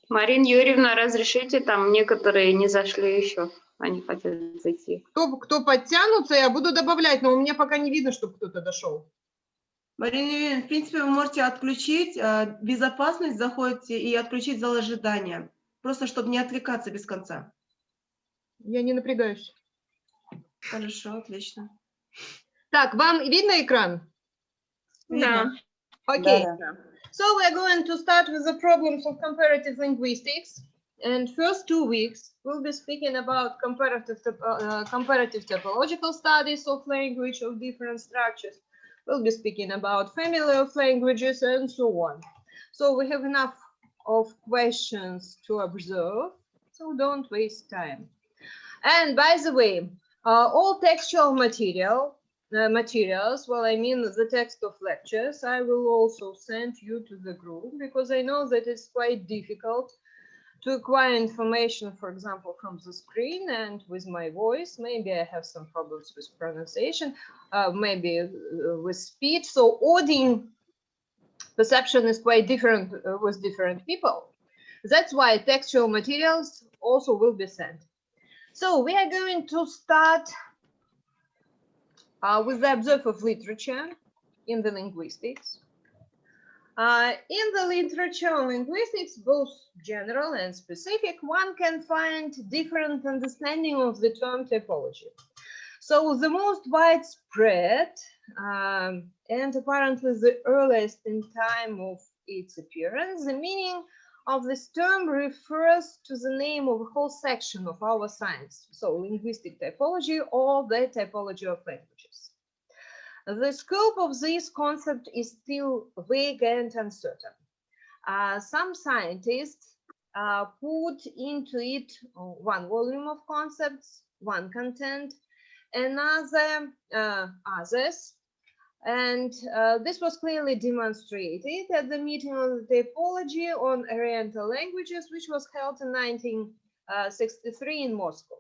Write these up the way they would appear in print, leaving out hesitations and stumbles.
Марина Юрьевна, разрешите, там некоторые не зашли еще, они хотят зайти. Кто подтянутся, я буду добавлять, но у меня пока не видно, чтобы кто-то дошел. Марина Юрьевна, в принципе, вы можете отключить безопасность, заходите и отключить зал ожидания, просто чтобы не отвлекаться без конца. Я не напрягаюсь. Хорошо, отлично. Так, вам видно экран? Да. Okay. Да. So we're going to start with the problems of comparative linguistics. And first 2 weeks, we'll be speaking about comparative typological studies of language of different structures. We'll be speaking about family of languages and so on. So we have enough of questions to observe, so don't waste time. And by the way, all textual materials, well, I mean the text of lectures, I will also send you to the group because I know that it's quite difficult to acquire information, for example, from the screen and with my voice. Maybe I have some problems with pronunciation, maybe with speech. So audio perception is quite different with different people. That's why textual materials also will be sent. So we are going to start with the observed literature in the linguistics. In the literature on linguistics, both general and specific, one can find different understanding of the term typology. So the most widespread and apparently the earliest in time of its appearance, the meaning of this term refers to the name of a whole section of our science, so linguistic typology or the typology of languages. The scope of this concept is still vague and uncertain. Some scientists put into it one volume of concepts, one content, another others, and this was clearly demonstrated at the meeting on the typology on Oriental languages, which was held in 1963 in Moscow.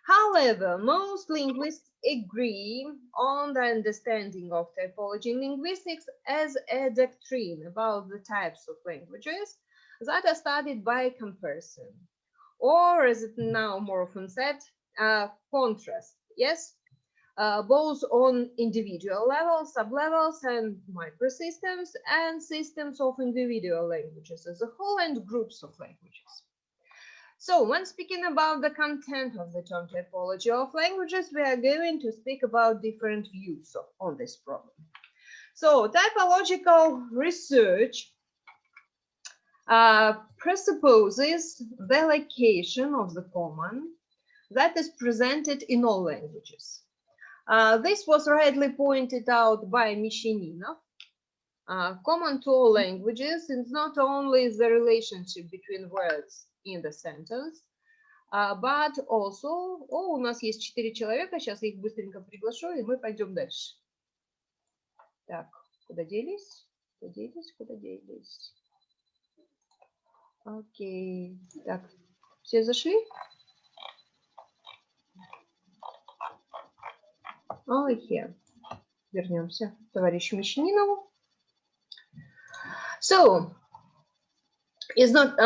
However, most linguists agree on the understanding of typology in linguistics as a doctrine about the types of languages that are studied by comparison, or as it now more often said, contrast, yes? Both on individual levels, sublevels, and microsystems, and systems of individual languages as a whole and groups of languages. So when speaking about the content of the term typology of languages, we are going to speak about different views on this problem. So typological research presupposes the location of the common that is presented in all languages. This was rightly pointed out by Mishininov. Common to all languages is not only the relationship between words in the sentence, but also, у нас есть 4 человека, сейчас я их быстренько приглашу, и мы пойдем дальше. Так, куда делись? Куда делись? Окей, так, все зашли? Here. Вернемся к товарищу Мишнинову. So, it's not,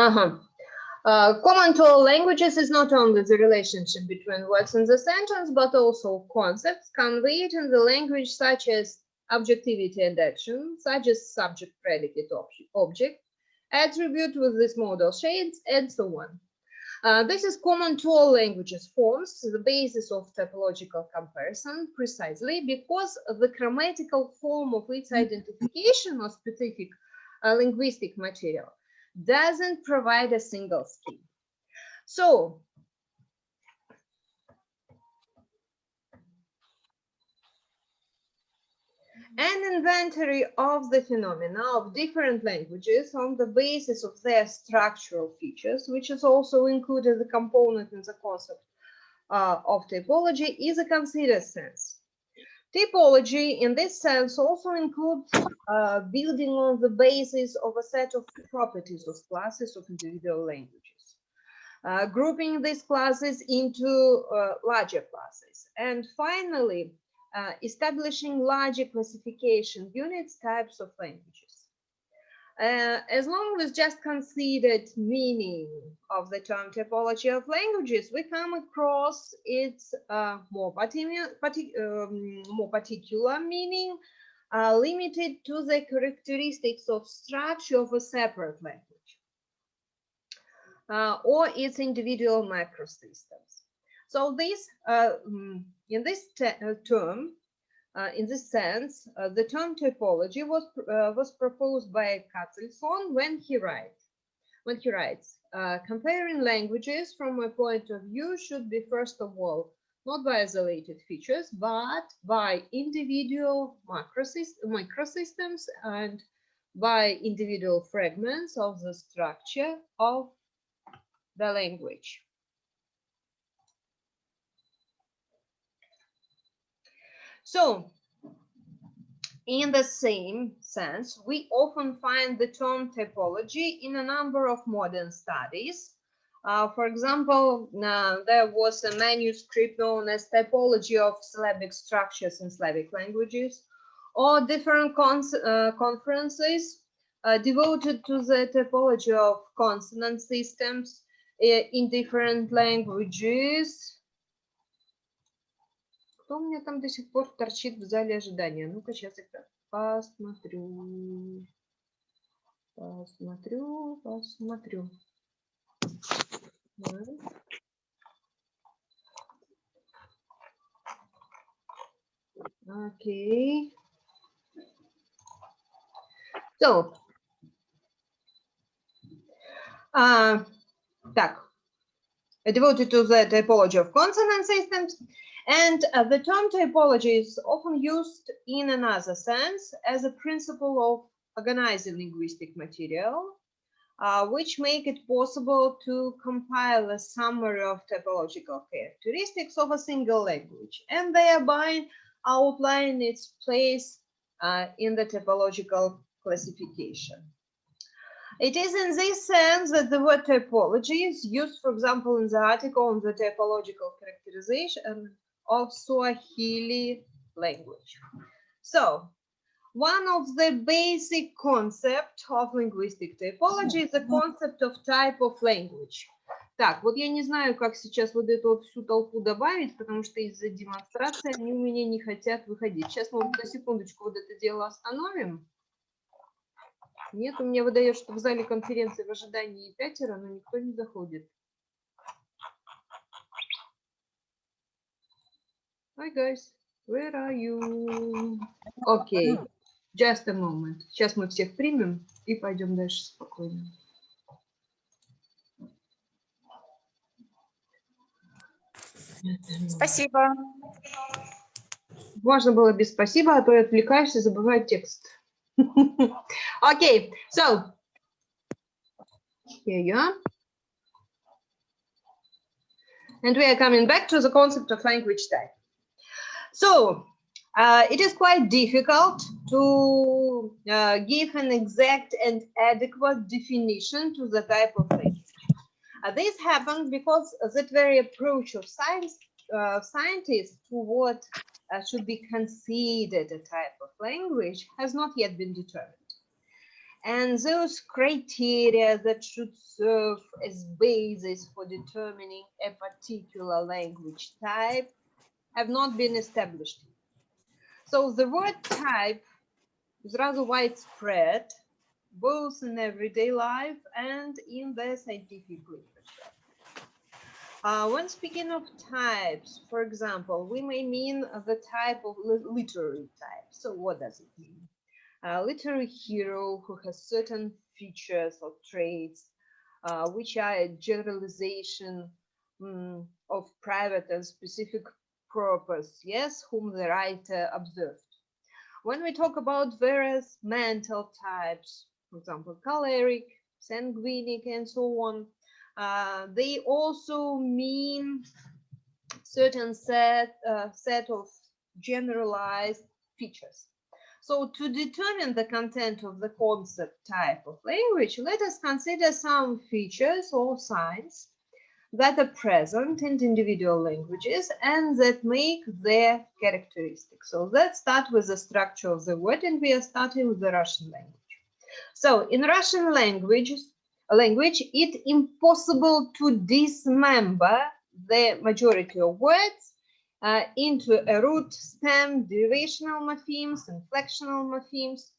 common to all languages is not only the relationship between words in the sentence, but also concepts conveyed in the language such as objectivity and action, such as subject, predicate, object, attribute with these modal shades, and so on. This is common to all languages, forms the basis of typological comparison precisely because the grammatical form of its identification of specific linguistic material doesn't provide a single scheme. So, an inventory of the phenomena of different languages on the basis of their structural features, which is also included the component in the concept of typology, is a considered sense. Typology in this sense also includes building on the basis of a set of properties of classes of individual languages, grouping these classes into larger classes, and finally establishing larger classification units, types of languages. as long as just considered meaning of the term typology of languages, we come across its more particular meaning, limited to the characteristics of structure of a separate language or its individual macrosystems. So this, in this term, in this sense, the term typology was proposed by Katzelson when he writes, comparing languages from my point of view should be first of all not by isolated features, but by individual microsystems and by individual fragments of the structure of the language. So, in the same sense, we often find the term typology in a number of modern studies. For example, there was a manuscript known as Typology of Syllabic Structures in Slavic Languages, or different conferences devoted to the typology of consonant systems in different languages. Кто у меня там до сих пор торчит в зале ожидания? Ну-ка, сейчас я посмотрю. Посмотрю. Окей. So, devoted to the typology of consonant systems, and the term typology is often used in another sense as a principle of organizing linguistic material, which make it possible to compile a summary of typological characteristics of a single language and thereby outline its place in the typological classification. It is in this sense that the word typology is used, for example, in the article on the typological characterization of Swahili language. So, one of the basic concepts of linguistic typology is the concept of type of language. Так, вот я не знаю, как сейчас вот эту вот всю толпу добавить, потому что из-за демонстрации они у меня не хотят выходить. Сейчас мы на секундочку вот это дело остановим. Нет, у меня выдает, что в зале конференции в ожидании 5, но никто не заходит. Hi guys, where are you? Окей, just a moment. Сейчас мы всех примем и пойдем дальше спокойно. Спасибо. Можно было без спасибо, а то я отвлекаюсь и забываю текст. Okay, so here you are. And we are coming back to the concept of language type. So, it is quite difficult to give an exact and adequate definition to the type of language. This happens because that very approach of scientists to what should be considered a type of language has not yet been determined. And those criteria that should serve as basis for determining a particular language type have not been established. So the word type is rather widespread, both in everyday life and in the scientific literature. When speaking of types, for example, we may mean the type of literary type. So what does it mean? A literary hero who has certain features or traits which are a generalization of private and specific purpose, yes, whom the writer observed. When we talk about various mental types, for example, choleric, sanguinic, and so on, they also mean certain set of generalized features. So to determine the content of the concept type of language, let us consider some features or signs that are present in individual languages and that make their characteristics. So let's start with the structure of the word, and we are starting with the Russian language. So in Russian language, it's impossible to dismember the majority of words into a root, stem, derivational morphemes, inflectional morphemes.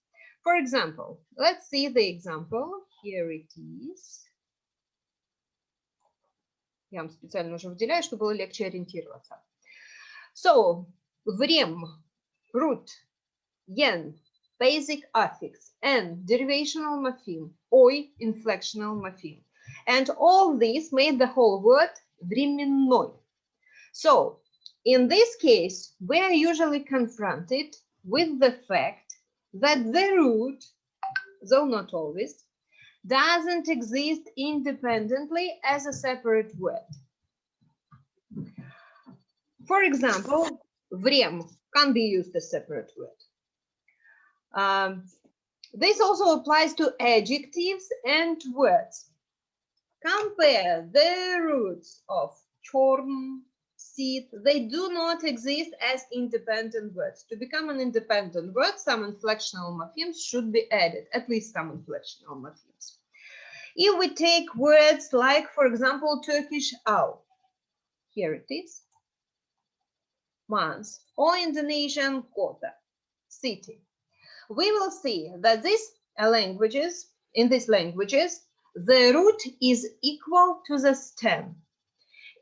For example, let's see the example. Here it is. Я вам специально уже выделяю, чтобы было легче ориентироваться. So, vrem, root, yen, basic affix, and derivational morpheme, oi, inflectional morpheme. And all these made the whole word временной. So, in this case, we are usually confronted with the fact that the root, though not always, doesn't exist independently as a separate word. For example, vrem can be used as a separate word. This also applies to adjectives and words. Compare the roots of chorn, sit. They do not exist as independent words. To become an independent word, some inflectional morphemes should be added, at least some inflectional morphemes. If we take words like, for example, Turkish au, here it is, month, or Indonesian kota, city, we will see that in these languages, the root is equal to the stem.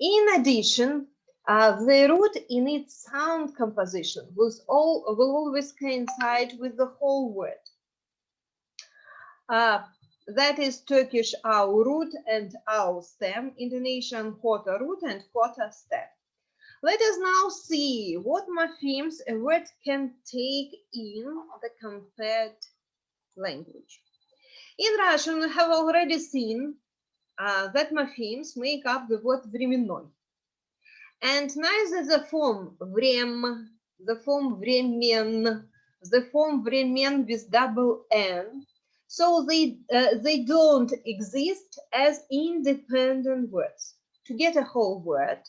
In addition, the root in its sound composition will always coincide with the whole word. That is Turkish au root and au stem, Indonesian kota root and kota stem. Let us now see what morphemes a word can take in the compared language. In Russian, we have already seen that morphemes make up the word временной. And neither the form vrem, the form vremen, the form vremen with double N, so they don't exist as independent words. To get a whole word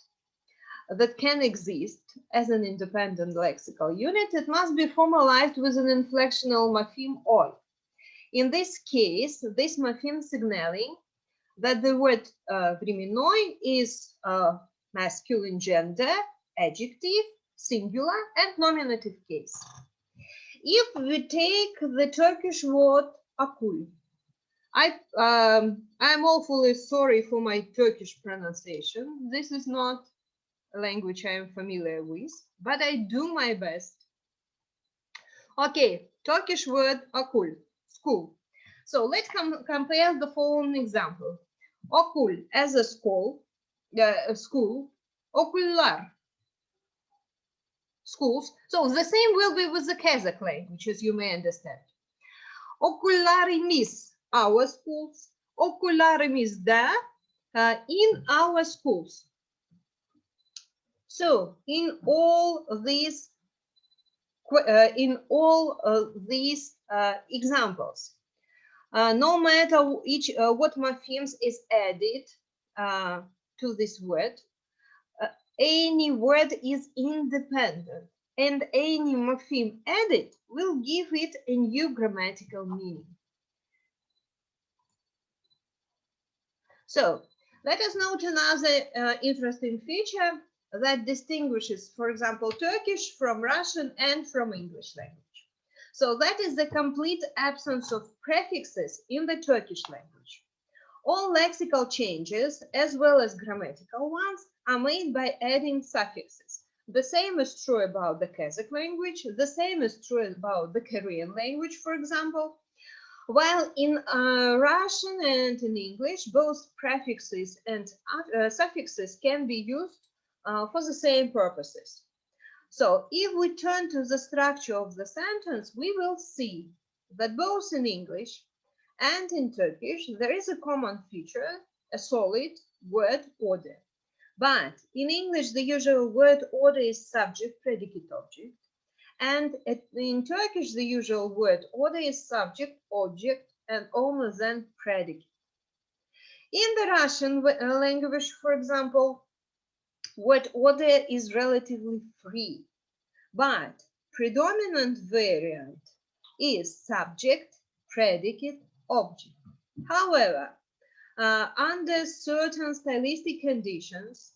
that can exist as an independent lexical unit, it must be formalized with an inflectional morpheme oi. In this case, this morpheme signaling that the word временной is masculine gender, adjective, singular, and nominative case. If we take the Turkish word akul, I'm awfully sorry for my Turkish pronunciation. This is not a language I am familiar with, but I do my best. Okay, Turkish word akul, school. So let's compare the following example. Okul as a school, okullar, schools. So the same will be with the Kazakh language, as you may understand. Okullarimiz, our schools. Okullarimiz da, in our schools. So in all these examples, no matter what morphemes is added to this word, any word is independent, and any morpheme added will give it a new grammatical meaning. So let us note another interesting feature that distinguishes, for example, Turkish from Russian and from English language. So that is the complete absence of prefixes in the Turkish language. All lexical changes, as well as grammatical ones, are made by adding suffixes. The same is true about the Kazakh language, the same is true about the Korean language, for example. While in Russian and in English, both prefixes and suffixes can be used for the same purposes. So if we turn to the structure of the sentence, we will see that both in English and in Turkish, there is a common feature, a solid word order. But in English, the usual word order is subject, predicate, object. And in Turkish, the usual word order is subject, object, and only then predicate. In the Russian language, for example, word order is relatively free, but predominant variant is subject, predicate, object. However, under certain stylistic conditions,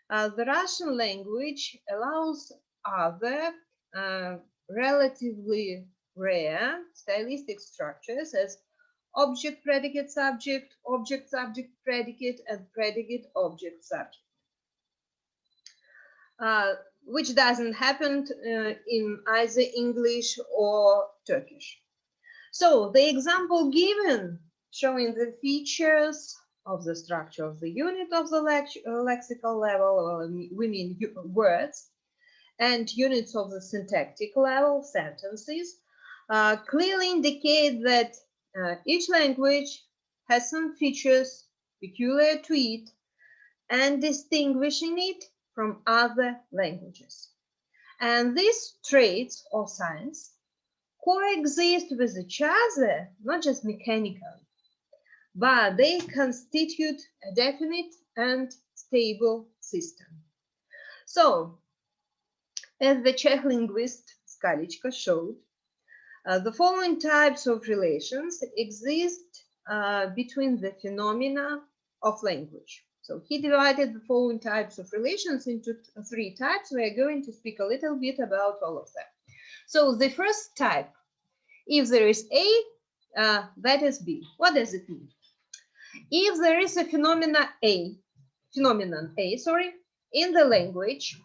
the Russian language allows other relatively rare stylistic structures as object, predicate, subject, object, subject, predicate, and predicate, object, subject, which doesn't happen in either English or Turkish. So the example given showing the features of the structure of the unit of the lexical level, we mean words, and units of the syntactic level, sentences, clearly indicate that each language has some features peculiar to it and distinguishing it from other languages. And these traits or signs coexist with each other, not just mechanically, but they constitute a definite and stable system. So, as the Czech linguist Skalička showed, the following types of relations exist between the phenomena of language. So he divided the following types of relations into 3 types. We are going to speak a little bit about all of them. So the first type, if there is A, that is B. What does it mean? If there is a phenomenon A, in the language,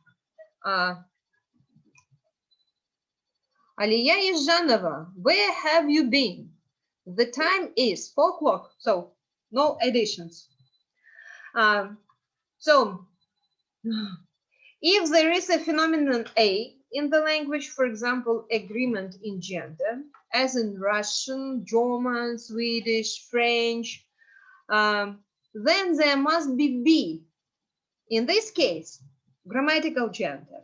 Aliya Izhanova, where have you been? The time is 4 o'clock, so no additions. So if there is a phenomenon A in the language, for example, agreement in gender, as in Russian, German, Swedish, French, then there must be B. In this case, grammatical gender.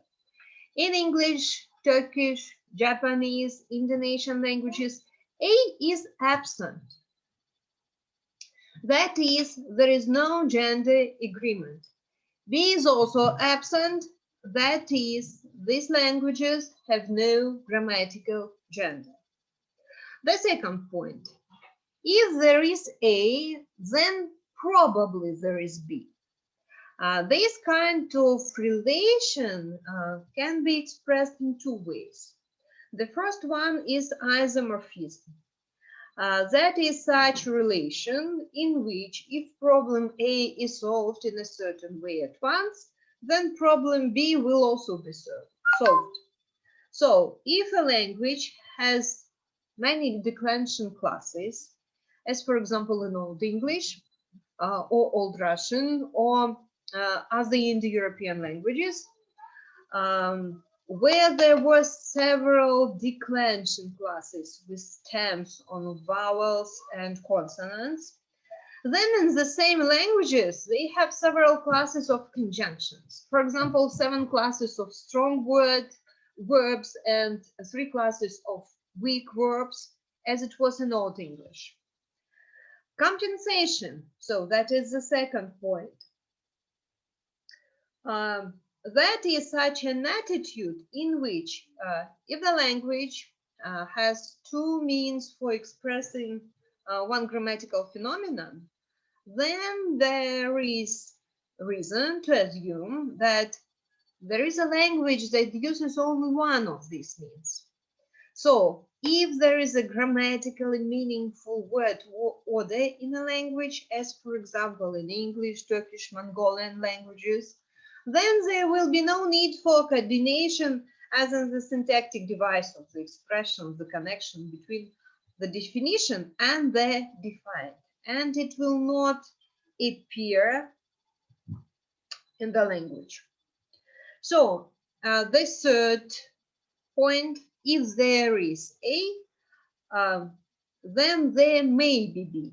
In English, Turkish, Japanese, Indonesian languages, A is absent. That is, there is no gender agreement. B is also absent. That is, these languages have no grammatical gender. The second point, if there is A, then probably there is B. This kind of relation can be expressed in 2 ways. The first one is isomorphism. That is such a relation in which if problem A is solved in a certain way at once, then problem B will also be solved. So if a language has many declension classes, as for example in Old English or Old Russian or other Indo-European languages, where there were several declension classes with stems on vowels and consonants, then in the same languages, they have several classes of conjunctions. For example, 7 classes of strong verbs and 3 classes of weak verbs, as it was in Old English. Compensation, so that is the second point. That is such an attitude in which if the language has 2 means for expressing one grammatical phenomenon, then there is reason to assume that there is a language that uses only one of these means. So if there is a grammatically meaningful word order in a language, as for example in English, Turkish, Mongolian languages, then there will be no need for coordination as in the syntactic device of the expression, the connection between the definition and the defined, and it will not appear in the language. So the third point, if there is A, then there may be B.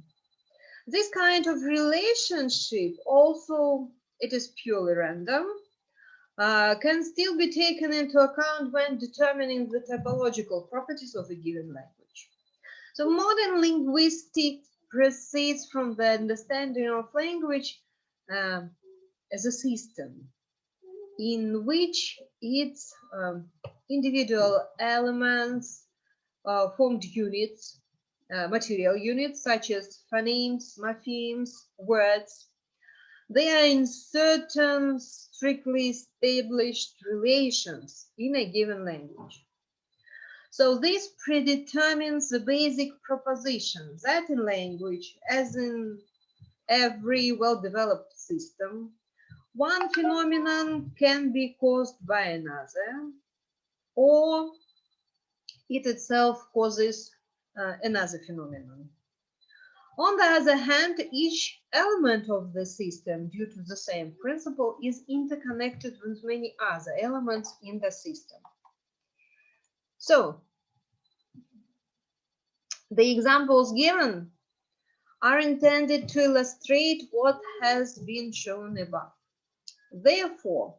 This kind of relationship also, it is purely random, can still be taken into account when determining the typological properties of a given language. So modern linguistics proceeds from the understanding of language as a system in which its individual elements formed units material units such as phonemes, morphemes, words. They are in certain strictly established relations in a given language. So this predetermines the basic proposition that in language, as in every well-developed system, one phenomenon can be caused by another, or it itself causes another phenomenon. On the other hand, each element of the system, due to the same principle, is interconnected with many other elements in the system. So, the examples given are intended to illustrate what has been shown above. Therefore,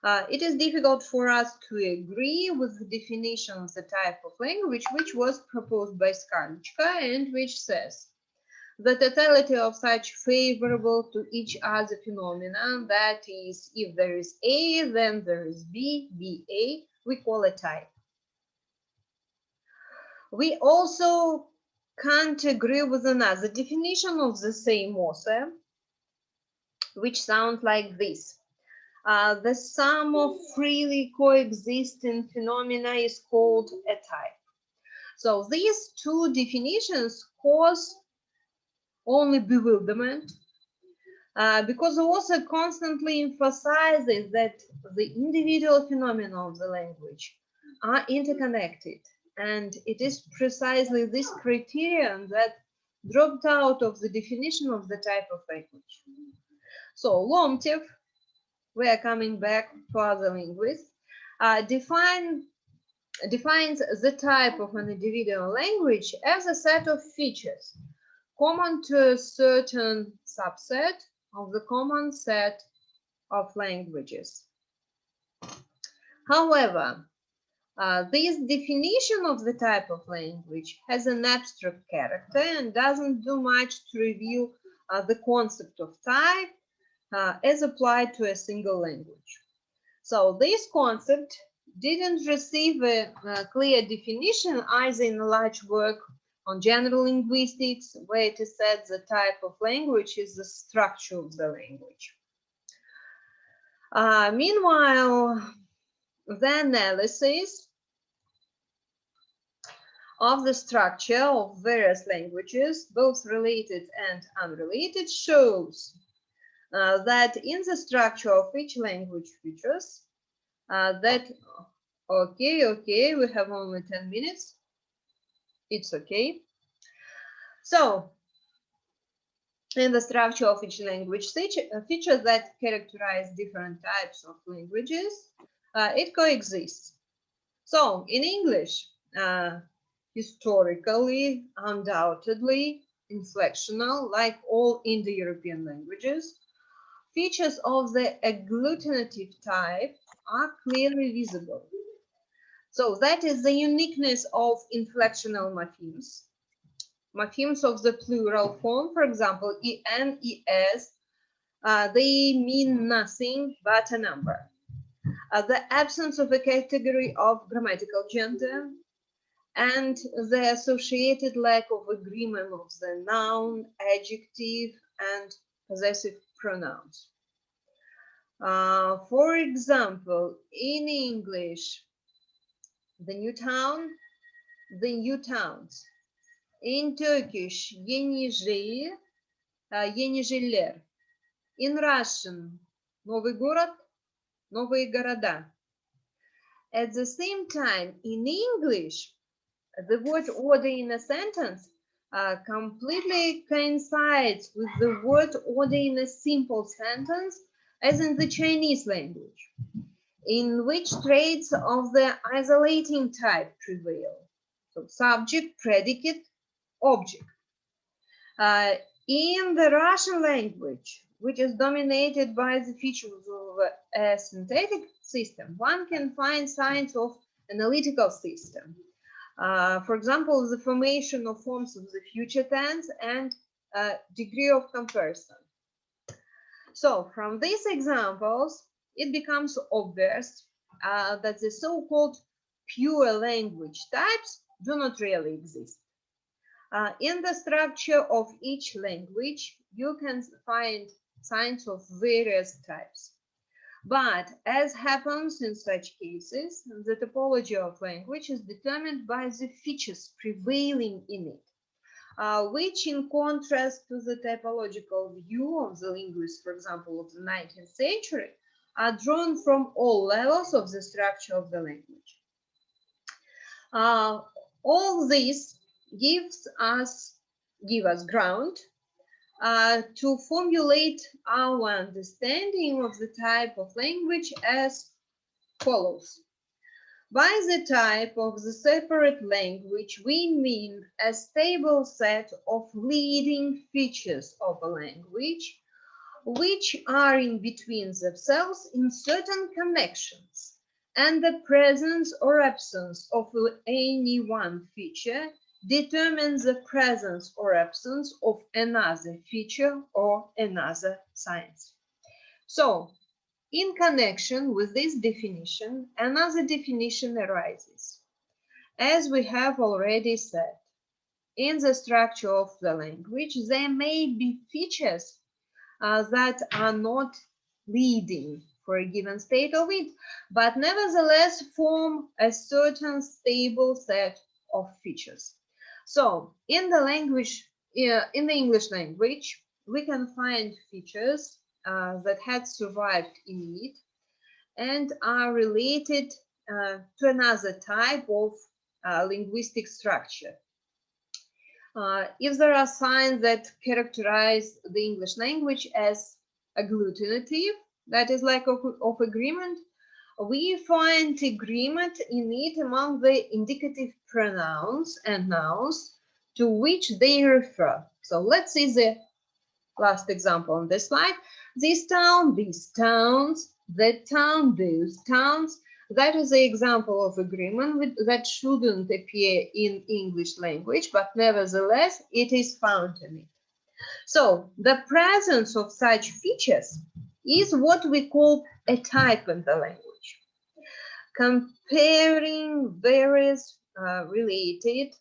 it is difficult for us to agree with the definition of the type of language which was proposed by Skarlichka and which says the totality of such favorable to each other phenomena, that is, if there is A, then there is B, BA, we call a type. We also can't agree with another definition of the same author, which sounds like this. The sum of freely coexisting phenomena is called a type. So these two definitions cause only bewilderment because the author constantly emphasizes that the individual phenomena of the language are interconnected, and it is precisely this criterion that dropped out of the definition of the type of language. So Lomtev, we are coming back to other linguists, defines the type of an individual language as a set of features common to a certain subset of the common set of languages. However, this definition of the type of language has an abstract character and doesn't do much to reveal the concept of type as applied to a single language. So this concept didn't receive a clear definition either in a large work on general linguistics, where it is said the type of language is the structure of the language. Meanwhile, the analysis of the structure of various languages, both related and unrelated, shows that in the structure of each language features okay, we have only 10 minutes. It's okay. So, in the structure of each language features that characterize different types of languages, it coexists. So, in English, historically, undoubtedly, inflectional, like all Indo-European languages, features of the agglutinative type are clearly visible. So that is the uniqueness of inflectional morphemes. Morphemes of the plural form, for example, en, es, they mean nothing but a number. The absence of a category of grammatical gender and the associated lack of agreement of the noun, adjective, and possessive pronouns. For example, in English, the new town, the new towns. In Turkish, yeni şehir, yeni şehirler. In Russian, новый город, новые города. At the same time, in English, the word order in a sentence completely coincides with the word order in a simple sentence, as in the Chinese language, in which traits of the isolating type prevail. So subject, predicate, object. In the Russian language, which is dominated by the features of a synthetic system, one can find signs of analytical system. For example, the formation of forms of the future tense and degree of comparison. So from these examples, it becomes obvious that the so-called pure language types do not really exist. In the structure of each language, you can find signs of various types. But as happens in such cases, the typology of language is determined by the features prevailing in it, which in contrast to the typological view of the linguists, for example, of the 19th century, are drawn from all levels of the structure of the language. All this give us ground to formulate our understanding of the type of language as follows. By the type of the separate language, we mean a stable set of leading features of a language, which are in between themselves in certain connections, and the presence or absence of any one feature determines the presence or absence of another feature or another science. So, in connection with this definition, another definition arises. As we have already said, in the structure of the language, there may be features that are not leading for a given state of it, but nevertheless form a certain stable set of features. So in the language, in the English language, we can find features that had survived in it and are related to another type of linguistic structure. If there are signs that characterize the English language as agglutinative, that is lack of agreement, we find agreement in it among the indicative pronouns and nouns to which they refer. So let's see the last example on this slide. This town, these towns, that town, those towns. That is the example of agreement that shouldn't appear in English language, but nevertheless, it is found in it. So the presence of such features is what we call a type in the language. Comparing various related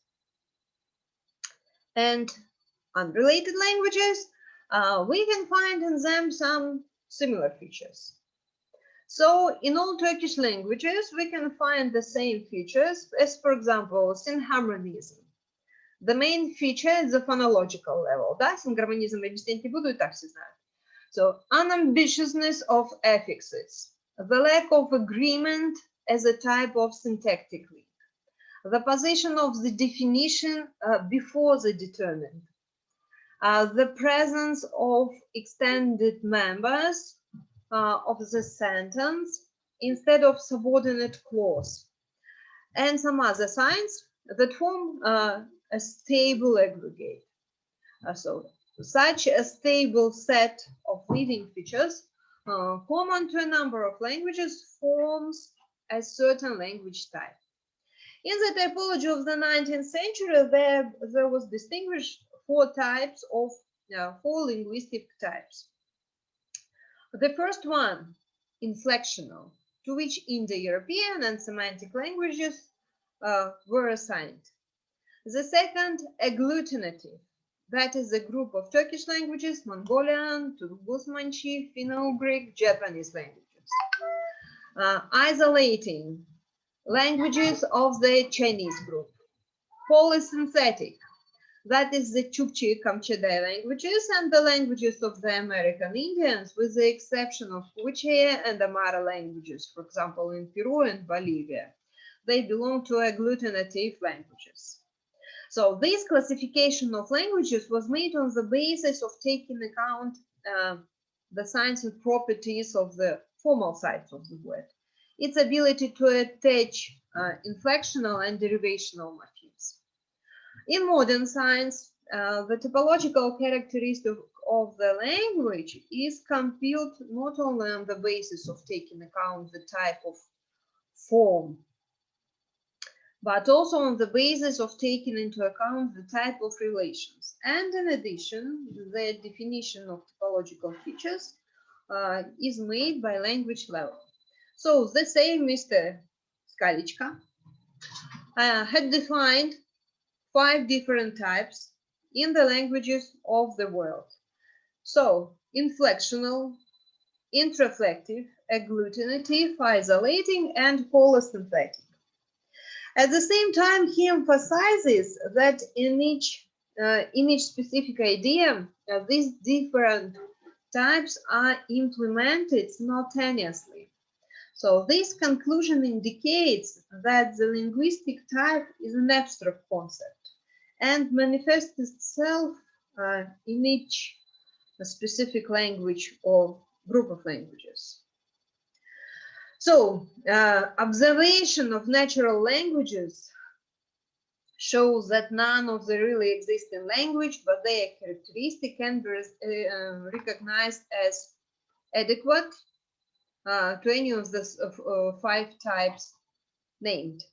and unrelated languages, we can find in them some similar features. So in all Turkish languages, we can find the same features as, for example, synharmonism. The main feature is the phonological level. Да, сингармонизм объяснять не буду, и так все знают. So unambitiousness of affixes, the lack of agreement as a type of syntactic link, the position of the definition before the determinant, the presence of extended members of the sentence instead of subordinate clause, and some other signs that form a stable aggregate. So such a stable set of leading features common to a number of languages forms a certain language type. In the typology of the 19th century, there was distinguished four linguistic types. The first one, inflectional, to which Indo-European and Semitic languages were assigned. The second, agglutinative, that is a group of Turkish languages, Mongolian, Tungus-Manchi, Finno-Ugric, Japanese languages. Isolating, languages of the Chinese group. Polysynthetic, that is the Chukchi-Kamchaday languages and the languages of the American Indians, with the exception of Quiche and Amara languages, for example, in Peru and Bolivia. They belong to agglutinative languages. So this classification of languages was made on the basis of taking account the signs and properties of the formal sides of the word, its ability to attach inflectional and derivational motifs. In modern science, the typological characteristic of the language is compiled not only on the basis of taking account the type of form, but also on the basis of taking into account the type of relations. And in addition, the definition of typological features is made by language level. So the same Mr. Skalichka had defined 5 different types in the languages of the world. So, inflectional, intraflective, agglutinative, isolating, and holosyntactic. At the same time, he emphasizes that in each specific idea, these different types are implemented simultaneously. So this conclusion indicates that the linguistic type is an abstract concept and manifests itself in each specific language or group of languages. So observation of natural languages shows that none of the really exist in language, but their characteristic can be recognized as adequate to any of the 5 types named.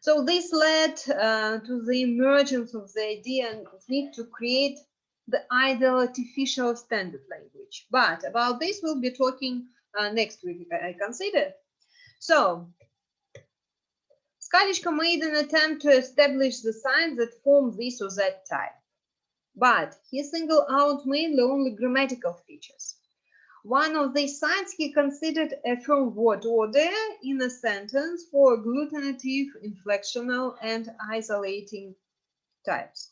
So this led to the emergence of the idea of need to create the ideal artificial standard language. But about this we'll be talking next week, I consider. So Skalichka made an attempt to establish the signs that form this or that type, but he singled out mainly only grammatical features. One of these signs he considered a firm word order in a sentence for agglutinative, inflectional, and isolating types.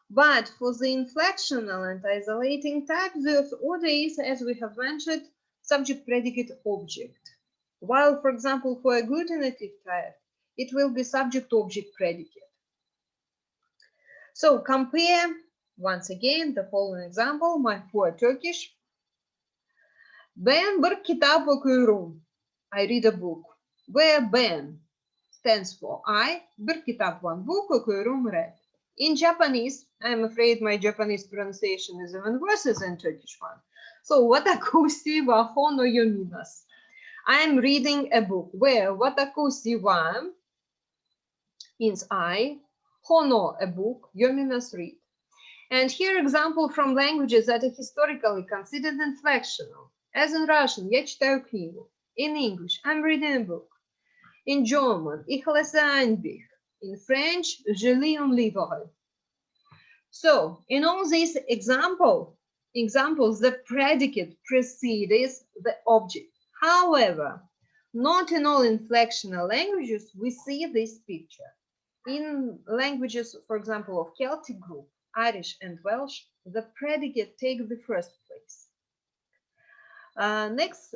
But for the inflectional and isolating types, the order is, as we have mentioned, subject, predicate, object. While, for example, for agglutinative type, it will be subject, object, predicate. So compare, once again, the following example, my poor Turkish. Ben bir kitap okuyorum. I read a book. Where ben stands for I, bir kitap, one book, okuyorum, read. In Japanese, I'm afraid my Japanese pronunciation is even worse than Turkish one. So, watakushi wa hono yomimasu. I'm reading a book. Where watakushi wa means I, hono a book, yomimasu read. And here example from languages that are historically considered inflectional. As in Russian, я читаю книгу. In English, I'm reading a book. In German, ich lese ein Buch. In French, je lis un livre. So, in all these examples, the predicate precedes the object. However, not in all inflectional languages we see this picture. In languages, for example, of Celtic group, Irish and Welsh, the predicate takes the first place. Next,